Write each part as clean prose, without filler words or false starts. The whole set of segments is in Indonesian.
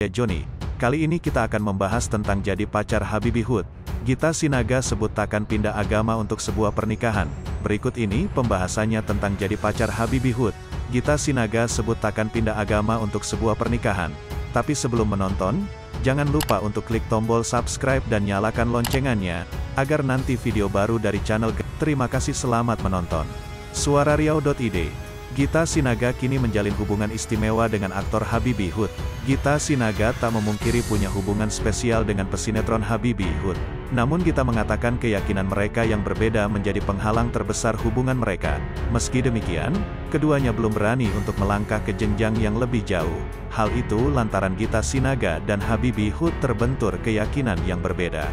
Ya Joni, kali ini kita akan membahas tentang jadi pacar Habibie Hood. Gita Sinaga sebut takkan pindah agama untuk sebuah pernikahan. Berikut ini pembahasannya tentang jadi pacar Habibie Hood. Gita Sinaga sebut takkan pindah agama untuk sebuah pernikahan. Tapi sebelum menonton, jangan lupa untuk klik tombol subscribe dan nyalakan loncengannya, agar nanti video baru dari channel. Terima kasih, selamat menonton. Suarariau.id. Gita Sinaga kini menjalin hubungan istimewa dengan aktor Habibie Hood. Gita Sinaga tak memungkiri punya hubungan spesial dengan pesinetron Habibie Hood. Namun Gita mengatakan keyakinan mereka yang berbeda menjadi penghalang terbesar hubungan mereka. Meski demikian, keduanya belum berani untuk melangkah ke jenjang yang lebih jauh. Hal itu lantaran Gita Sinaga dan Habibie Hood terbentur keyakinan yang berbeda.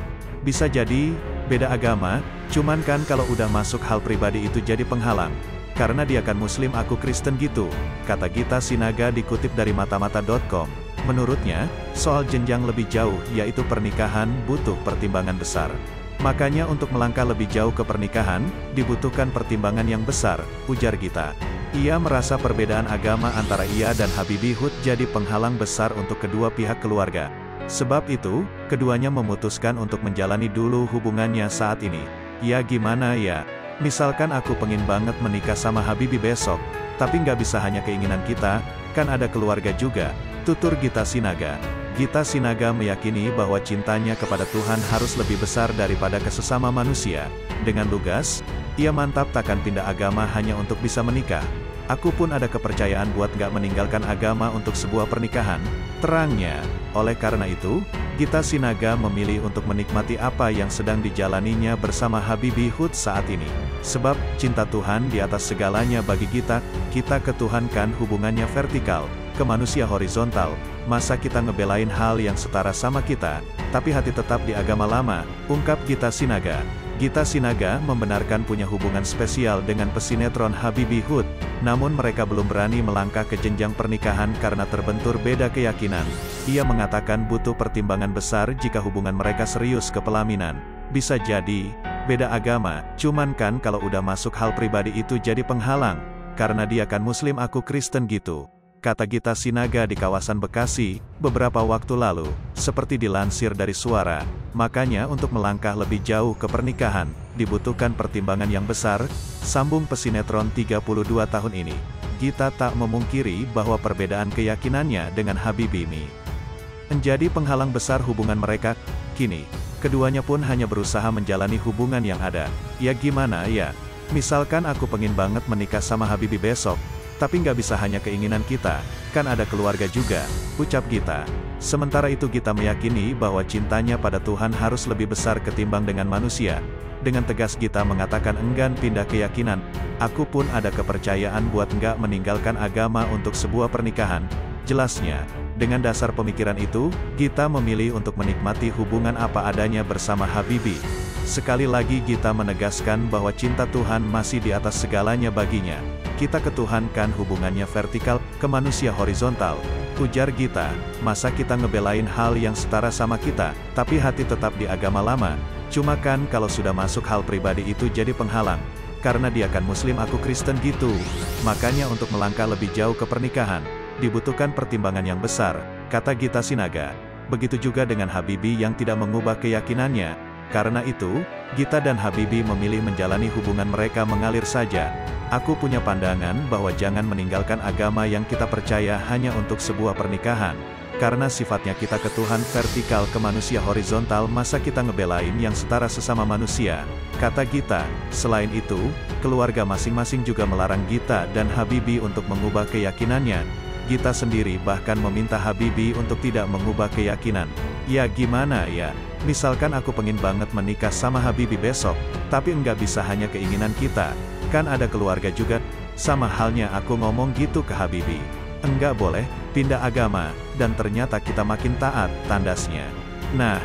Bisa jadi, beda agama, cuman kan kalau udah masuk hal pribadi itu jadi penghalang. Karena dia kan muslim, aku Kristen gitu, kata Gita Sinaga dikutip dari matamata.com. Menurutnya, soal jenjang lebih jauh, yaitu pernikahan, butuh pertimbangan besar. Makanya untuk melangkah lebih jauh ke pernikahan, dibutuhkan pertimbangan yang besar, ujar Gita. Ia merasa perbedaan agama antara ia dan Habibie Hood jadi penghalang besar untuk kedua pihak keluarga. Sebab itu, keduanya memutuskan untuk menjalani dulu hubungannya saat ini. Ya gimana ya? Misalkan aku pengen banget menikah sama Habibie besok, tapi nggak bisa hanya keinginan kita, kan ada keluarga juga, tutur Gita Sinaga. Gita Sinaga meyakini bahwa cintanya kepada Tuhan harus lebih besar daripada kesesama manusia. Dengan lugas, ia mantap takkan pindah agama hanya untuk bisa menikah. Aku pun ada kepercayaan buat nggak meninggalkan agama untuk sebuah pernikahan, terangnya. Oleh karena itu, Gita Sinaga memilih untuk menikmati apa yang sedang dijalaninya bersama Habibie Hood saat ini. Sebab, cinta Tuhan di atas segalanya bagi Gita. Kita ke Tuhan kan hubungannya vertikal, ke manusia horizontal. Masa kita ngebelain hal yang setara sama kita, tapi hati tetap di agama lama, ungkap Gita Sinaga. Gita Sinaga membenarkan punya hubungan spesial dengan pesinetron Habibie Hood, namun mereka belum berani melangkah ke jenjang pernikahan karena terbentur beda keyakinan. Ia mengatakan butuh pertimbangan besar jika hubungan mereka serius ke pelaminan. Bisa jadi, beda agama, cuman kan kalau udah masuk hal pribadi itu jadi penghalang. Karena dia kan muslim, aku Kristen gitu, kata Gita Sinaga di kawasan Bekasi, beberapa waktu lalu, seperti dilansir dari Suara. Makanya untuk melangkah lebih jauh ke pernikahan, dibutuhkan pertimbangan yang besar, sambung pesinetron 32 tahun ini. Gita tak memungkiri bahwa perbedaan keyakinannya dengan Habibie menjadi penghalang besar hubungan mereka. Kini, keduanya pun hanya berusaha menjalani hubungan yang ada. Ya gimana ya? Misalkan aku pengen banget menikah sama Habibie besok, tapi nggak bisa hanya keinginan kita, kan ada keluarga juga, ucap Gita. Sementara itu Gita meyakini bahwa cintanya pada Tuhan harus lebih besar ketimbang dengan manusia. Dengan tegas Gita mengatakan enggan pindah keyakinan. Aku pun ada kepercayaan buat nggak meninggalkan agama untuk sebuah pernikahan, jelasnya. Dengan dasar pemikiran itu, Gita memilih untuk menikmati hubungan apa adanya bersama Habibie. Sekali lagi Gita menegaskan bahwa cinta Tuhan masih di atas segalanya baginya. Kita ke Tuhan kan hubungannya vertikal, ke manusia horizontal, ujar Gita. Masa kita ngebelain hal yang setara sama kita, tapi hati tetap di agama lama. Cuma kan kalau sudah masuk hal pribadi itu jadi penghalang. Karena dia kan muslim, aku Kristen gitu. Makanya untuk melangkah lebih jauh ke pernikahan, dibutuhkan pertimbangan yang besar, kata Gita Sinaga. Begitu juga dengan Habibie yang tidak mengubah keyakinannya. Karena itu, Gita dan Habibie memilih menjalani hubungan mereka mengalir saja. Aku punya pandangan bahwa jangan meninggalkan agama yang kita percaya hanya untuk sebuah pernikahan. Karena sifatnya kita ke Tuhan vertikal, ke manusia horizontal, masa kita ngebelain yang setara sesama manusia, kata Gita. Selain itu, keluarga masing-masing juga melarang Gita dan Habibie untuk mengubah keyakinannya. Gita sendiri bahkan meminta Habibie untuk tidak mengubah keyakinan. Ya gimana ya? Misalkan aku pengen banget menikah sama Habibie besok, tapi enggak bisa hanya keinginan kita, kan ada keluarga juga. Sama halnya aku ngomong gitu ke Habibie, enggak boleh pindah agama, dan ternyata kita makin taat, tandasnya. Nah,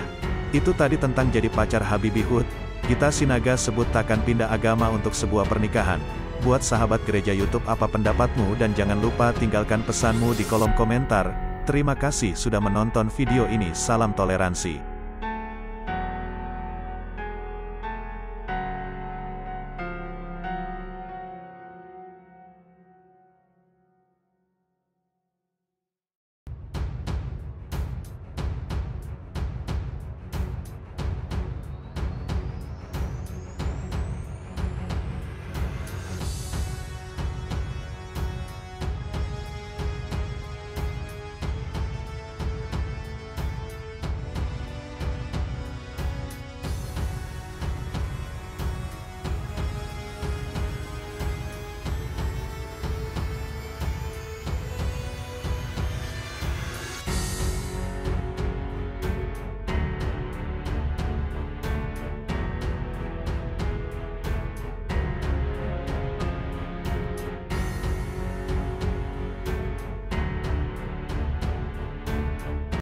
itu tadi tentang jadi pacar Habibie Hood. Gita Sinaga sebut takkan pindah agama untuk sebuah pernikahan. Buat sahabat gereja YouTube, apa pendapatmu? Dan jangan lupa tinggalkan pesanmu di kolom komentar. Terima kasih sudah menonton video ini, salam toleransi.